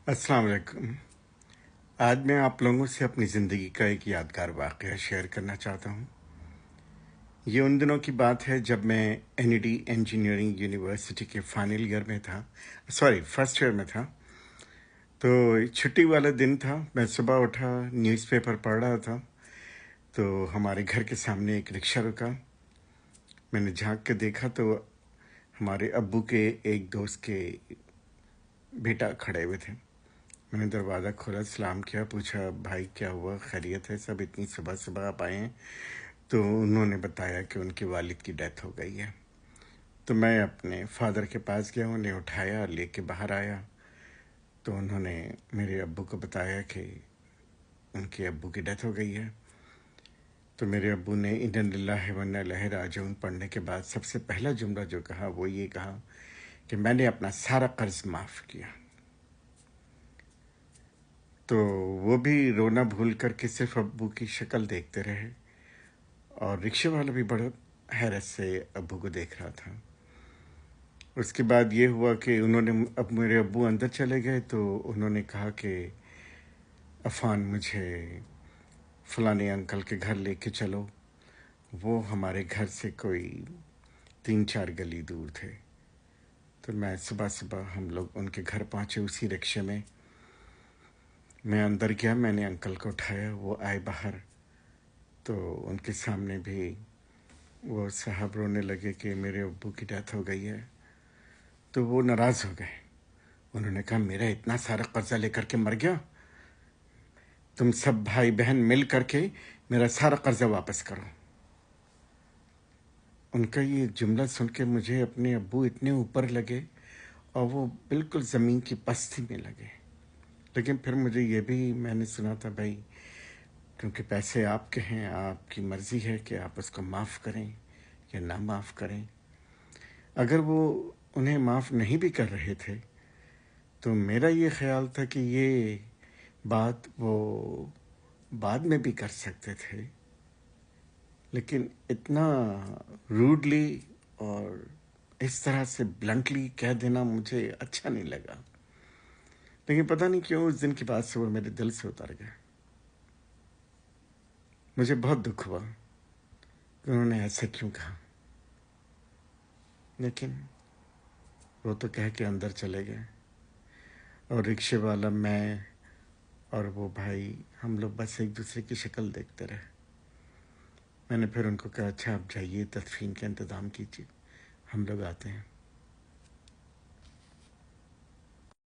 अस्सलाम वालेकुम। आज मैं आप लोगों से अपनी ज़िंदगी का एक यादगार वाक़या शेयर करना चाहता हूँ। ये उन दिनों की बात है जब मैं एनईडी इंजीनियरिंग यूनिवर्सिटी के फाइनल ईयर में था, फर्स्ट ईयर में था। तो छुट्टी वाला दिन था, मैं सुबह उठा, न्यूज़पेपर पढ़ रहा था, तो हमारे घर के सामने एक रिक्शा रुका। मैंने झांक के देखा तो हमारे अब्बू के एक दोस्त के बेटा खड़े हुए थे। मैंने दरवाज़ा खोला, सलाम किया, पूछा भाई क्या हुआ, खैरियत है, सब इतनी सुबह सुबह आप आए हैं? तो उन्होंने बताया कि उनके वालिद की डेथ हो गई है। तो मैं अपने फादर के पास गया, उन्हें उठाया, लेके बाहर आया। तो उन्होंने मेरे अब्बू को बताया कि उनके अब्बू की डेथ हो गई है। तो मेरे अब्बू ने इन्ना लिल्लाहि व इन्ना इलैहि राजिऊन पढ़ने के बाद सबसे पहला जुमला जो कहा वो ये कहा कि मैंने अपना सारा कर्ज माफ़ किया। तो वो भी रोना भूल करके सिर्फ अब्बू की शक्ल देखते रहे, और रिक्शे वाला भी बड़ा हैरत से अब्बू को देख रहा था। उसके बाद ये हुआ कि अब मेरे अब्बू अंदर चले गए, तो उन्होंने कहा कि अफ़ान मुझे फलाने अंकल के घर लेके चलो। वो हमारे घर से कोई 3-4 गली दूर थे। तो मैं सुबह सुबह हम लोग उनके घर पहुँचे उसी रिक्शे में। मैं अंदर गया, मैंने अंकल को उठाया, वो आए बाहर। तो उनके सामने भी वो साहब रोने लगे कि मेरे अब्बू की डेथ हो गई है। तो वो नाराज़ हो गए। उन्होंने कहा मेरा इतना सारा कर्जा लेकर के मर गया, तुम सब भाई बहन मिल करके मेरा सारा कर्जा वापस करो। उनका ये जुमला सुन के मुझे अपने अब्बू इतने ऊपर लगे और वो बिल्कुल ज़मीन की पस्ती में लगे। लेकिन फिर मुझे ये भी मैंने सुना था भाई, क्योंकि पैसे आपके हैं, आपकी मर्ज़ी है कि आप उसको माफ़ करें या ना माफ़ करें। अगर वो उन्हें माफ़ नहीं भी कर रहे थे तो मेरा ये ख्याल था कि ये बात वो बाद में भी कर सकते थे, लेकिन इतना रूडली और इस तरह से ब्लंटली कह देना मुझे अच्छा नहीं लगा। लेकिन पता नहीं क्यों उस दिन की बात से वो मेरे दिल से उतर गया। मुझे बहुत दुख हुआ कि उन्होंने ऐसा क्यों कहा, लेकिन वो तो कह के अंदर चले गए। और रिक्शे वाला, मैं और वो भाई, हम लोग बस एक दूसरे की शक्ल देखते रहे। मैंने फिर उनको कहा अच्छा आप जाइए, तदफीन का इंतज़ाम कीजिए, हम लोग आते हैं।